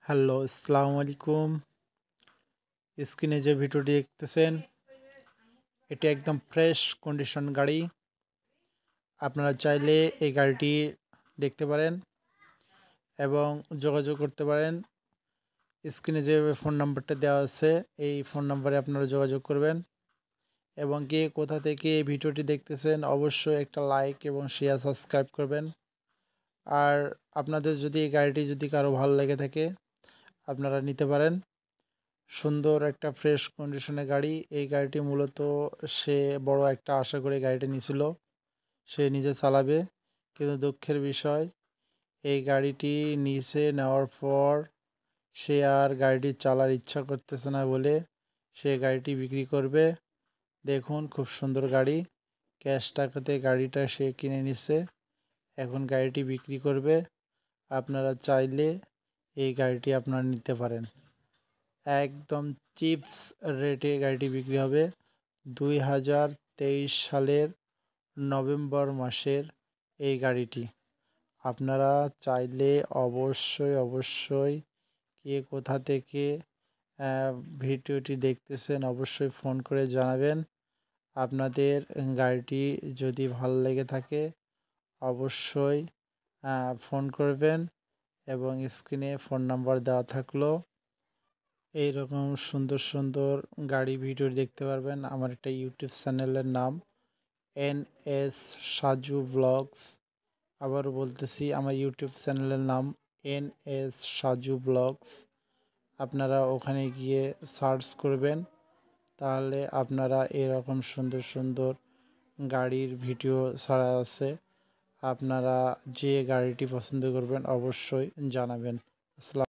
Hello, আসসালামু আলাইকুম। স্ক্রিনে যে ভিডিওটি দেখতেছেন, এটি একদম ফ্রেশ কন্ডিশন গাড়ি। আপনারা চাইলে এই গাড়িটি দেখতে পারেন এবং যোগাযোগ করতে পারেন। স্ক্রিনে যে ফোন নাম্বারটা দেওয়া আছে, এই ফোন নাম্বারে আপনারা যোগাযোগ করবেন এবং কে কোথা থেকে এই ভিডিওটি দেখতেছেন অবশ্যই একটা লাইক এবং শেয়ার সাবস্ক্রাইব করবেন। আর আপনাদের যদি এই গাড়িটি যদি কারো ভালো লেগে থাকে, আপনারা নিতে পারেন। সুন্দর একটা ফ্রেশ কন্ডিশনের গাড়ি। এই গাড়িটি মূলত সে বড় একটা আশা করে গাড়িটা নিয়েছিল, সে নিজে চালাবে। কিন্তু দুঃখের বিষয়, এই গাড়িটি নিচে নেওয়ার পর সে আর গাড়িটি চালার ইচ্ছা করতেছে না বলে সে গাড়িটি বিক্রি করবে। দেখুন, খুব সুন্দর গাড়ি। ক্যাশ টাকাতে গাড়িটা সে কিনে নিছে, এখন গাড়িটি বিক্রি করবে। আপনারা চাইলে এই গাড়িটি আপনারা নিতে পারেন। একদম চিপস রেটে গাড়িটি বিক্রি হবে। 2023 সালের নভেম্বর মাসের এই গাড়িটি। আপনারা চাইলে অবশ্যই কে কোথা থেকে ভিডিওটি দেখতেছেন অবশ্যই ফোন করে জানাবেন। আপনাদের গাড়িটি যদি ভালো লেগে থাকে অবশ্যই ফোন করবেন এবং স্ক্রিনে ফোন নাম্বার দেওয়া থাকলো। এইরকম সুন্দর সুন্দর গাড়ি ভিডিও দেখতে পারবেন আমার একটা ইউটিউব চ্যানেলের নাম NS সাজু ব্লগস। আবারও বলতেছি, আমার ইউটিউব চ্যানেলের নাম NS সাজু ব্লগস। আপনারা ওখানে গিয়ে সার্চ করবেন, তাহলে আপনারা এরকম সুন্দর সুন্দর গাড়ির ভিডিও ছাড়া আছে। আপনারা যে গাড়িটি পছন্দ করবেন অবশ্যই জানাবেন। আসসালাম।